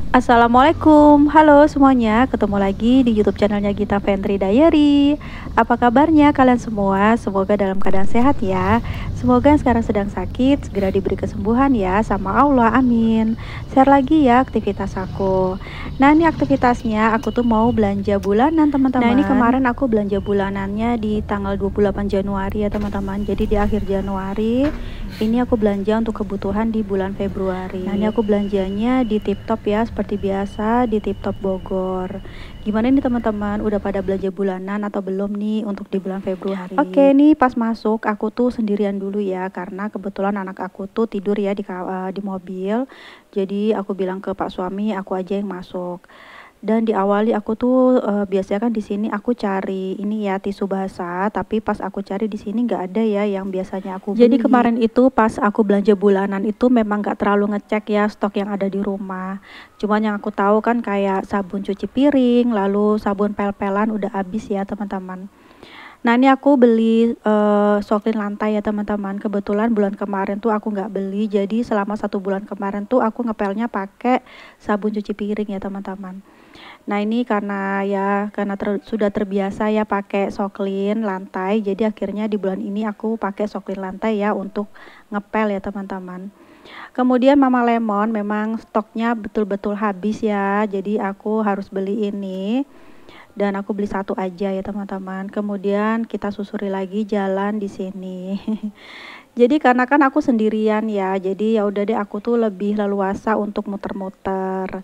Assalamualaikum, halo semuanya, ketemu lagi di YouTube channelnya Gita Fentri Diary. Apa kabarnya kalian semua? Semoga dalam keadaan sehat ya. Semoga yang sekarang sedang sakit segera diberi kesembuhan ya sama Allah, amin. Share lagi ya aktivitas aku. Nah ini aktivitasnya aku tuh mau belanja bulanan teman-teman. Nah ini kemarin aku belanja bulanannya di tanggal 28 Januari ya teman-teman. Jadi di akhir Januari ini aku belanja untuk kebutuhan di bulan Februari. Nah ini aku belanjanya di TipTop ya, seperti biasa di TipTop Bogor. Gimana nih teman-teman, udah pada belanja bulanan atau belum nih untuk di bulan Februari? Oke nih pas masuk aku tuh sendirian dulu ya, karena kebetulan anak aku tuh tidur ya di mobil. Jadi aku bilang ke Pak suami aku aja yang masuk. Dan diawali aku tuh biasanya kan di sini aku cari ini ya tisu basah, tapi pas aku cari di sini nggak ada ya yang biasanya aku beli. Jadi kemarin itu pas aku belanja bulanan itu memang nggak terlalu ngecek ya stok yang ada di rumah. Cuman yang aku tahu kan kayak sabun cuci piring, lalu sabun pel-pelan udah habis ya teman-teman. Nah ini aku beli soklin lantai ya teman-teman. Kebetulan bulan kemarin tuh aku nggak beli, jadi selama 1 bulan kemarin tuh aku ngepelnya pakai sabun cuci piring ya teman-teman. Nah ini karena sudah terbiasa ya pakai soklin lantai, jadi akhirnya di bulan ini aku pakai soklin lantai ya untuk ngepel ya teman-teman. Kemudian Mama Lemon memang stoknya betul-betul habis ya, jadi aku harus beli ini. Dan aku beli satu aja ya teman-teman. Kemudian kita susuri lagi jalan di sini. Jadi karena kan aku sendirian ya, jadi ya udah deh aku tuh lebih leluasa untuk muter-muter.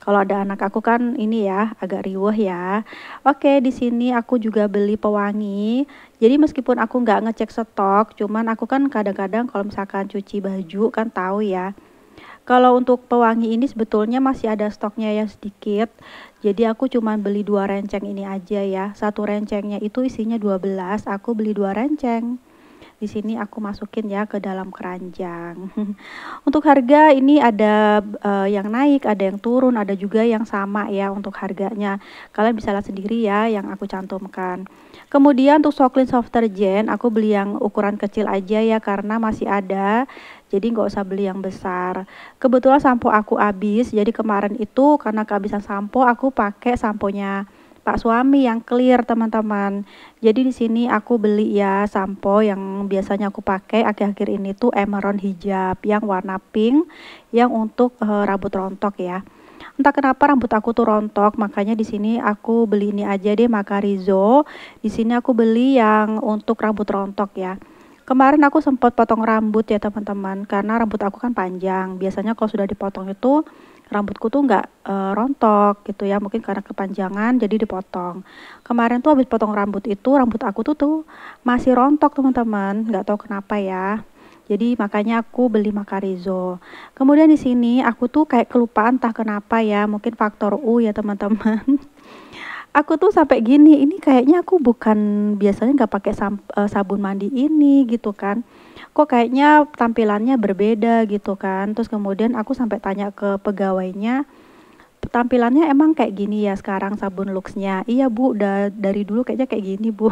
Kalau ada anak aku kan ini ya agak riweh ya. Oke, di sini aku juga beli pewangi. Jadi meskipun aku nggak ngecek stok, cuman aku kan kadang-kadang kalau misalkan cuci baju kan tahu ya. Kalau untuk pewangi ini sebetulnya masih ada stoknya ya sedikit. Jadi aku cuma beli 2 renceng ini aja ya. Satu rencengnya itu isinya 12, aku beli 2 renceng. Di sini aku masukin ya ke dalam keranjang. Untuk harga ini ada yang naik, ada yang turun, ada juga yang sama ya untuk harganya. Kalian bisa lihat sendiri ya yang aku cantumkan. Kemudian untuk Soklin Soft Detergent aku beli yang ukuran kecil aja ya karena masih ada. Jadi nggak usah beli yang besar. Kebetulan sampo aku habis, jadi kemarin itu karena kehabisan sampo aku pakai samponya Pak suami yang clear teman-teman. Jadi di sini aku beli ya sampo yang biasanya aku pakai akhir-akhir ini tuh Emerald Hijab yang warna pink yang untuk rambut rontok ya. Entah kenapa rambut aku tuh rontok, makanya di sini aku beli ini aja deh Macarizo. Di sini aku beli yang untuk rambut rontok ya. Kemarin aku sempat potong rambut ya teman-teman, karena rambut aku kan panjang. Biasanya kalau sudah dipotong itu rambutku tuh nggak rontok gitu ya, mungkin karena kepanjangan jadi dipotong. Kemarin tuh habis potong rambut itu rambut aku tuh masih rontok teman-teman, nggak tahu kenapa ya. Jadi makanya aku beli Macarizo. Kemudian di sini aku tuh kayak kelupaan entah kenapa ya, mungkin faktor U ya teman-teman. Aku tuh sampai gini, ini kayaknya aku bukan biasanya nggak pakai sabun mandi ini gitu kan. Kok kayaknya tampilannya berbeda gitu kan. Terus kemudian aku sampai tanya ke pegawainya, tampilannya emang kayak gini ya sekarang sabun Luxnya. Iya Bu, dari dulu kayaknya kayak gini Bu.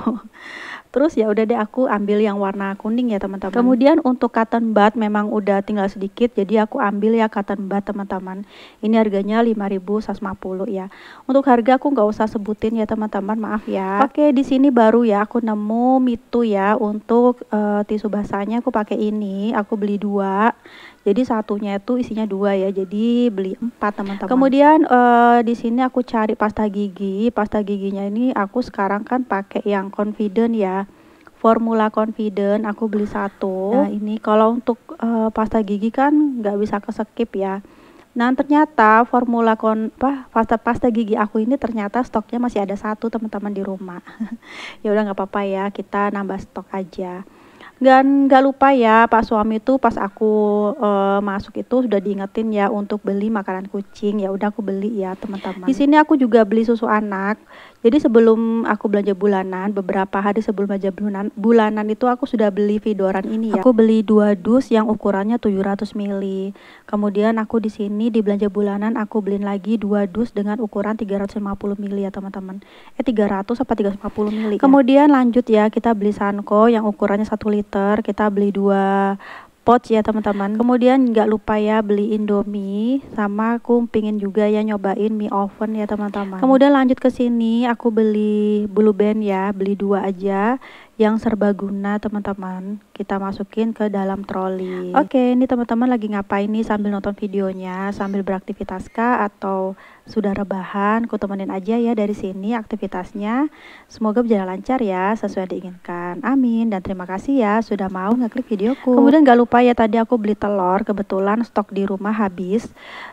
Terus ya udah deh aku ambil yang warna kuning ya teman-teman. Kemudian untuk cotton bud memang udah tinggal sedikit, jadi aku ambil ya cotton bud teman-teman. Ini harganya 5.150 ya. Untuk harga aku nggak usah sebutin ya teman-teman, maaf ya. Oke, di sini baru ya aku nemu Mitu ya untuk tisu basahnya aku pakai ini. Aku beli 2. Jadi satunya itu isinya 2 ya, jadi beli 4 teman-teman. Kemudian di sini aku cari pasta gigi. Pasta giginya ini aku sekarang kan pakai yang Confident ya, Formula Confident. Aku beli 1. Nah ini kalau untuk pasta gigi kan nggak bisa ke skip ya. Nah ternyata pasta gigi aku ini ternyata stoknya masih ada 1 teman-teman di rumah. Ya udah nggak apa-apa ya, kita nambah stok aja. Dan nggak lupa ya Pak suami tuh pas aku masuk itu sudah diingetin ya untuk beli makanan kucing. Ya udah aku beli ya teman-teman. Di sini aku juga beli susu anak. Jadi sebelum aku belanja bulanan, beberapa hari sebelum belanja bulanan itu aku sudah beli Vidoran ini ya. Aku beli 2 dus yang ukurannya 700 ml. Kemudian aku di sini di belanja bulanan aku beliin lagi 2 dus dengan ukuran 350 ml ya teman-teman. 300 apa 350 ml. Kemudian lanjut ya kita beli Sanko yang ukurannya 1 liter. Kita beli 2 pouch ya teman-teman. Kemudian nggak lupa ya beli Indomie, sama aku pingin juga ya nyobain mie oven ya teman-teman. Kemudian lanjut ke sini aku beli Blue Band ya, beli 2 aja yang serbaguna teman-teman. Kita masukin ke dalam troli. Oke, ini teman-teman lagi ngapain nih sambil nonton videonya, sambil beraktivitas kah atau sudah rebahan? Ku temenin aja ya dari sini aktivitasnya. Semoga berjalan lancar ya, sesuai diinginkan. Amin. Dan terima kasih ya sudah mau ngeklik videoku. Kemudian gak lupa ya, tadi aku beli telur, kebetulan stok di rumah habis.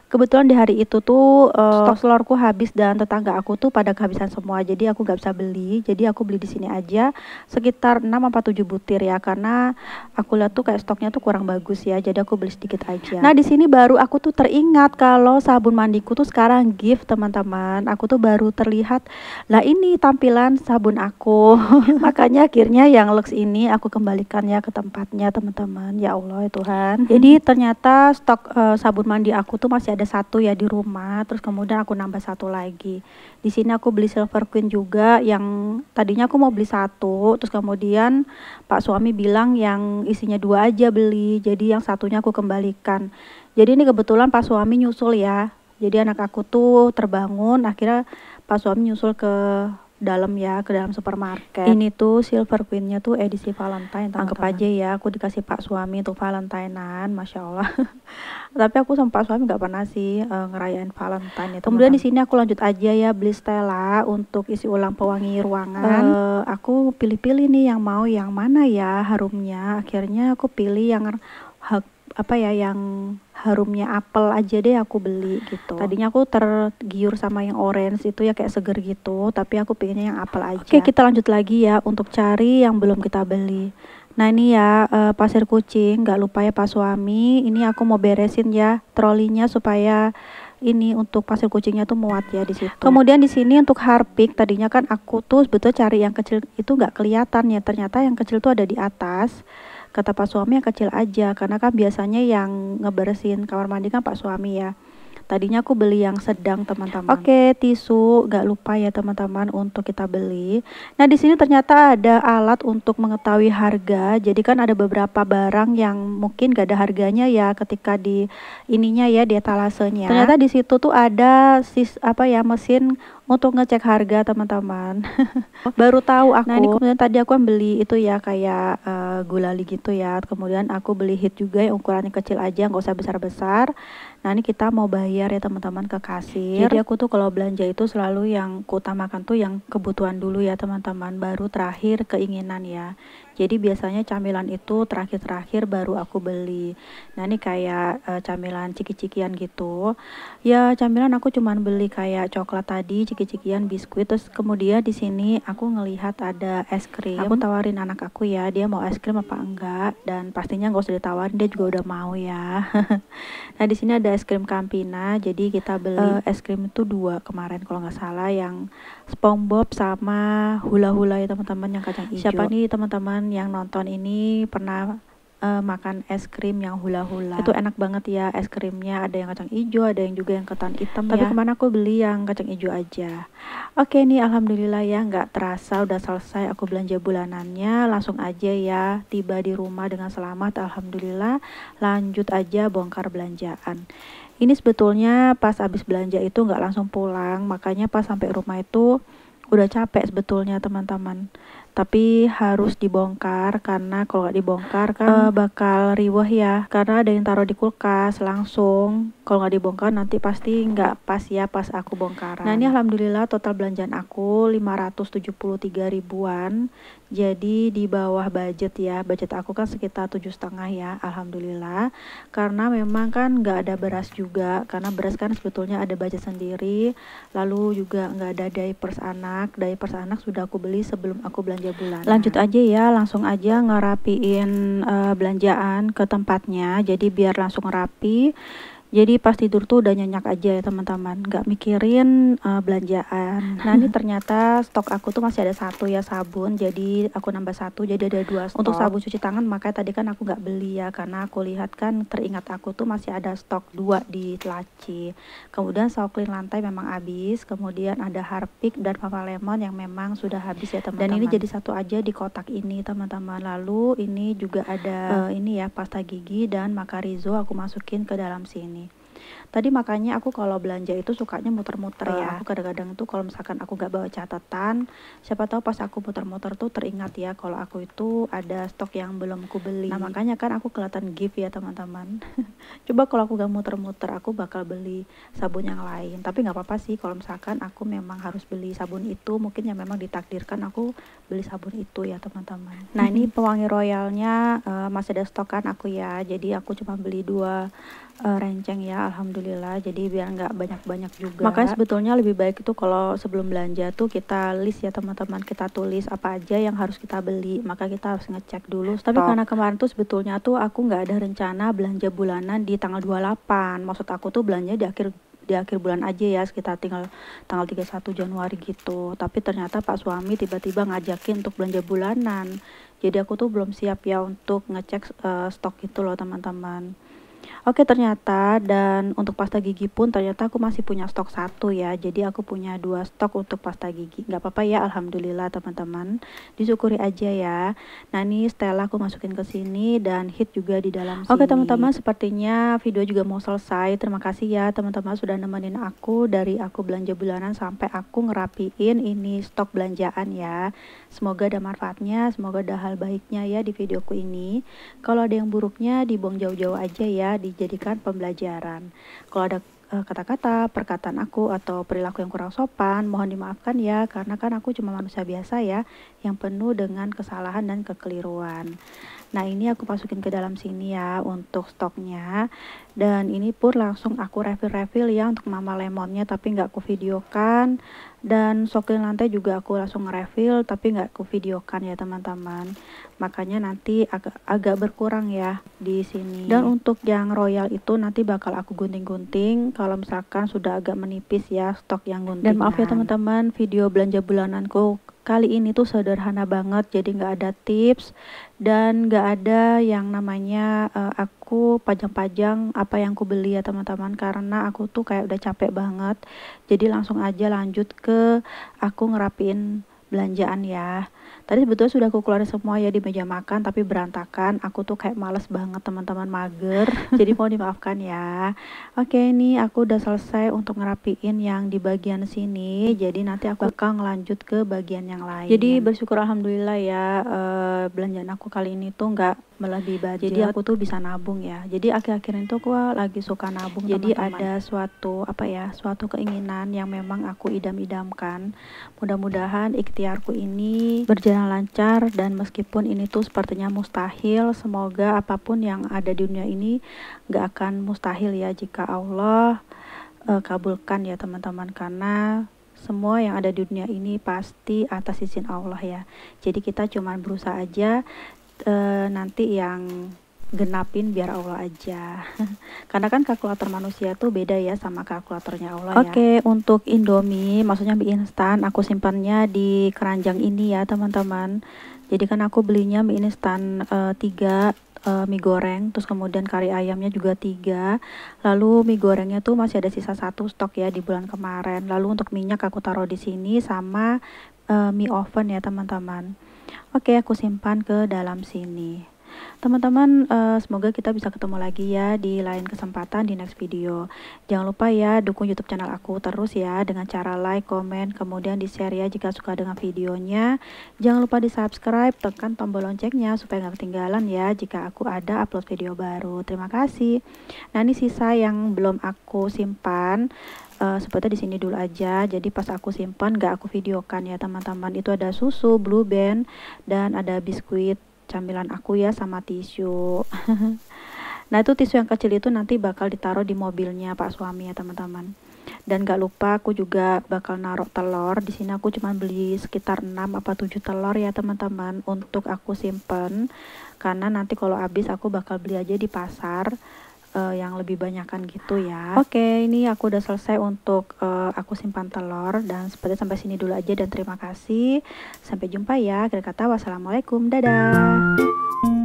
Kebetulan di hari itu tuh stok telurku habis dan tetangga aku tuh pada kehabisan semua. Jadi aku gak bisa beli. Jadi aku beli di sini aja sekitar 6 atau 7 butir ya, karena aku lihat tuh kayak stoknya tuh kurang bagus ya. Jadi aku beli sedikit aja. Nah, di sini baru aku tuh teringat kalau sabun mandiku tuh sekarang gift teman-teman. Aku tuh baru terlihat, lah ini tampilan sabun aku. Makanya akhirnya yang Lux ini aku kembalikan ya ke tempatnya teman-teman. Ya Allah ya Tuhan. Jadi ternyata stok sabun mandi aku tuh masih ada 1 ya di rumah. Terus kemudian aku nambah 1 lagi. Di sini aku beli Silver Queen juga, yang tadinya aku mau beli 1, terus kemudian Pak suami bilang yang isinya 2 aja beli. Jadi yang 1-nya aku kembalikan. Jadi ini kebetulan Pak suami nyusul ya. Jadi anak aku tuh terbangun, akhirnya Pak suami nyusul ke dalam ya, ke dalam supermarket. Ini tuh Silver Queen-nya tuh edisi Valentine, anggap aja ya aku dikasih Pak suami untuk Valentinean, Masya Allah. Tapi aku sama Pak suami nggak pernah sih ngerayain Valentine ya. Kemudian di sini aku lanjut aja ya beli Stella untuk isi ulang pewangi ruangan. Aku pilih-pilih nih yang mau yang mana ya harumnya. Akhirnya aku pilih yang yang harumnya apel aja deh aku beli gitu. Tadinya aku tergiur sama yang orange itu ya, kayak seger gitu, tapi aku pengennya yang apel aja. Oke, kita lanjut lagi ya untuk cari yang belum kita beli. Nah ini ya pasir kucing, nggak lupa ya Pak suami, ini aku mau beresin ya trolinya supaya ini untuk pasir kucingnya tuh muat ya di situ. Kemudian di sini untuk Harpic, tadinya kan aku tuh sebetulnya cari yang kecil itu nggak kelihatan ya, ternyata yang kecil tuh ada di atas. Kata Pak suami yang kecil aja, karena kan biasanya yang ngebersihin kamar mandi kan Pak suami ya. Tadinya aku beli yang sedang teman-teman. Oke, tisu nggak lupa ya teman-teman untuk kita beli. Nah di sini ternyata ada alat untuk mengetahui harga. Jadi kan ada beberapa barang yang mungkin gak ada harganya ya ketika di ininya ya, di etalasenya. Ternyata di situ tuh ada mesin untuk ngecek harga teman-teman. Baru tahu aku. Nah ini kemudian tadi aku beli itu ya kayak gulali gitu ya. Kemudian aku beli hit juga yang ukurannya kecil aja, nggak usah besar-besar. Nah ini kita mau bayar ya teman-teman ke kasir. Jadi aku tuh kalau belanja itu selalu yang kuutamakan tuh yang kebutuhan dulu ya teman-teman, baru terakhir keinginan ya. Jadi biasanya camilan itu terakhir-terakhir baru aku beli. Nah ini kayak camilan ciki-cikian gitu. Ya camilan aku cuman beli kayak coklat tadi, ciki-cikian, biskuit. Terus kemudian di sini aku ngelihat ada es krim. Aku tawarin anak aku ya, dia mau es krim apa enggak. Dan pastinya nggak usah ditawarin, dia juga udah mau ya. Nah di sini ada es krim Campina. Jadi kita beli es krim itu 2 kemarin kalau nggak salah, yang SpongeBob sama hula-hula ya teman-teman, yang kacang hijau. Siapa nih teman-teman yang nonton ini pernah makan es krim yang hula-hula? Itu enak banget ya es krimnya, ada yang kacang hijau, ada yang juga yang ketan hitam. Tapi kemana aku beli yang kacang hijau aja. Oke nih alhamdulillah ya, nggak terasa udah selesai aku belanja bulanannya. Langsung aja ya tiba di rumah dengan selamat, alhamdulillah. Lanjut aja bongkar belanjaan. Ini sebetulnya pas habis belanja itu nggak langsung pulang, makanya pas sampai rumah itu udah capek sebetulnya teman-teman. Tapi harus dibongkar, karena kalau nggak dibongkar kan bakal riweh ya, karena ada yang taruh di kulkas langsung. Kalau nggak dibongkar nanti pasti nggak pas ya pas aku bongkaran. Nah ini alhamdulillah total belanjaan aku 573 ribuan. Jadi di bawah budget ya. Budget aku kan sekitar 7,5 ya, alhamdulillah. Karena memang kan nggak ada beras juga, karena beras kan sebetulnya ada budget sendiri. Lalu juga nggak ada diapers anak. Diapers anak sudah aku beli sebelum aku belanja bulan. Lanjut aja ya, langsung aja ngerapiin belanjaan ke tempatnya. Jadi biar langsung rapi. Jadi pas tidur tuh udah nyenyak aja ya teman-teman, nggak mikirin belanjaan. Nah ini ternyata stok aku tuh masih ada satu ya sabun, jadi aku nambah satu, jadi ada dua stok. Untuk sabun cuci tangan makanya tadi kan aku nggak beli ya, karena aku lihat kan teringat aku tuh masih ada stok dua di laci. Kemudian saus clean lantai memang habis, kemudian ada Harpic dan Papa Lemon yang memang sudah habis ya teman-teman. Dan ini jadi satu aja di kotak ini teman-teman. Lalu ini juga ada ini ya pasta gigi dan Macarizo aku masukin ke dalam sini. Tadi makanya aku kalau belanja itu sukanya muter-muter ya. Aku kadang-kadang itu kalau misalkan aku nggak bawa catatan, siapa tahu pas aku muter-muter tuh teringat ya kalau aku itu ada stok yang belum aku beli. Nah makanya kan aku kelihatan gift ya teman-teman. Coba kalau aku gak muter-muter, aku bakal beli sabun yang lain. Tapi nggak apa-apa sih kalau misalkan aku memang harus beli sabun itu, mungkin yang memang ditakdirkan aku beli sabun itu ya teman-teman. Nah ini pewangi royalnya masih ada stok kan aku ya. Jadi aku cuma beli 2 renceng ya, alhamdulillah, jadi biar nggak banyak-banyak juga. Makanya sebetulnya lebih baik itu kalau sebelum belanja tuh kita list ya teman-teman, kita tulis apa aja yang harus kita beli, maka kita harus ngecek dulu stok. Tapi karena kemarin tuh sebetulnya tuh aku nggak ada rencana belanja bulanan di tanggal 28, maksud aku tuh belanja di akhir bulan aja ya, sekitar tinggal tanggal 31 Januari gitu. Tapi ternyata Pak suami tiba-tiba ngajakin untuk belanja bulanan, jadi aku tuh belum siap ya untuk ngecek stok gitu loh teman-teman. Oke ternyata, dan untuk pasta gigi pun ternyata aku masih punya stok satu ya, jadi aku punya 2 stok untuk pasta gigi. Nggak apa-apa ya, alhamdulillah teman-teman, disyukuri aja ya. Nah ini Stella aku masukin ke sini dan hit juga di dalam sini. Oke teman-teman, sepertinya video juga mau selesai. Terima kasih ya teman-teman sudah nemenin aku dari aku belanja bulanan sampai aku ngerapiin ini stok belanjaan ya. Semoga ada manfaatnya, semoga ada hal baiknya ya di videoku ini. Kalau ada yang buruknya dibuang jauh-jauh aja ya, dijadikan pembelajaran. Kalau ada kata-kata, perkataan aku atau perilaku yang kurang sopan, mohon dimaafkan ya, karena kan aku cuma manusia biasa ya, yang penuh dengan kesalahan dan kekeliruan. Nah ini aku masukin ke dalam sini ya untuk stoknya, dan ini pun langsung aku refill ya untuk Mama Lemonnya, tapi nggak aku videokan. Dan soklin lantai juga aku langsung nge-refill tapi nggak aku videokan ya teman-teman, makanya nanti agak berkurang ya di sini. Dan untuk yang royal itu nanti bakal aku gunting-gunting kalau misalkan sudah agak menipis ya stok yang gunting. Dan maaf ya teman-teman, video belanja bulananku kali ini tuh sederhana banget, jadi nggak ada tips dan nggak ada yang namanya aku pajang-pajang apa yang aku beli ya teman-teman, karena aku tuh kayak udah capek banget. Jadi langsung aja lanjut ke aku ngerapiin belanjaan ya. Tadi sebetulnya sudah aku keluarin semua ya di meja makan, tapi berantakan. Aku tuh kayak males banget teman-teman, mager. Jadi mohon dimaafkan ya. Oke, ini aku udah selesai untuk ngerapiin yang di bagian sini. Jadi nanti aku bakal ngelanjut ke bagian yang lain. Jadi bersyukur alhamdulillah ya, belanjaan aku kali ini tuh nggak melebihi budget. Jadi aku tuh bisa nabung ya. Jadi akhir-akhir itu aku lagi suka nabung. Jadi ada suatu suatu keinginan yang memang aku idam-idamkan. Mudah-mudahan ikhtiarku ini berjalan lancar, dan meskipun ini tuh sepertinya mustahil, semoga apapun yang ada di dunia ini gak akan mustahil ya jika Allah kabulkan ya teman-teman, karena semua yang ada di dunia ini pasti atas izin Allah ya. Jadi kita cuman berusaha aja, nanti yang genapin biar Allah aja. Karena kan kalkulator manusia tuh beda ya sama kalkulatornya Allah ya. Oke, untuk Indomie, maksudnya mie instan, aku simpannya di keranjang ini ya teman-teman. Jadi kan aku belinya mie instan 3 mie goreng, terus kemudian kari ayamnya juga 3. Lalu mie gorengnya tuh masih ada sisa 1 stok ya di bulan kemarin. Lalu untuk minyak aku taruh di sini sama mie oven ya teman-teman. Oke, aku simpan ke dalam sini. Teman-teman, semoga kita bisa ketemu lagi ya di lain kesempatan di next video. Jangan lupa ya dukung YouTube channel aku terus ya dengan cara like, komen, kemudian di share ya jika suka dengan videonya. Jangan lupa di subscribe, tekan tombol loncengnya supaya nggak ketinggalan ya jika aku ada upload video baru. Terima kasih. Nah ini sisa yang belum aku simpan. Seperti di sini dulu aja. Jadi pas aku simpan nggak aku videokan ya teman-teman. Itu ada susu Blue Band dan ada biskuit camilan aku ya sama tisu. Nah itu tisu yang kecil itu nanti bakal ditaruh di mobilnya Pak suami ya teman-teman. Dan gak lupa aku juga bakal naruh telur. Di sini aku cuma beli sekitar 6 apa 7 telur ya teman-teman untuk aku simpen. Karena nanti kalau habis aku bakal beli aja di pasar. yang lebih banyakan gitu ya. Oke, ini aku udah selesai untuk aku simpan telur, dan seperti sampai sini dulu aja dan terima kasih. Sampai jumpa ya. Akhir kata wassalamualaikum, dadah.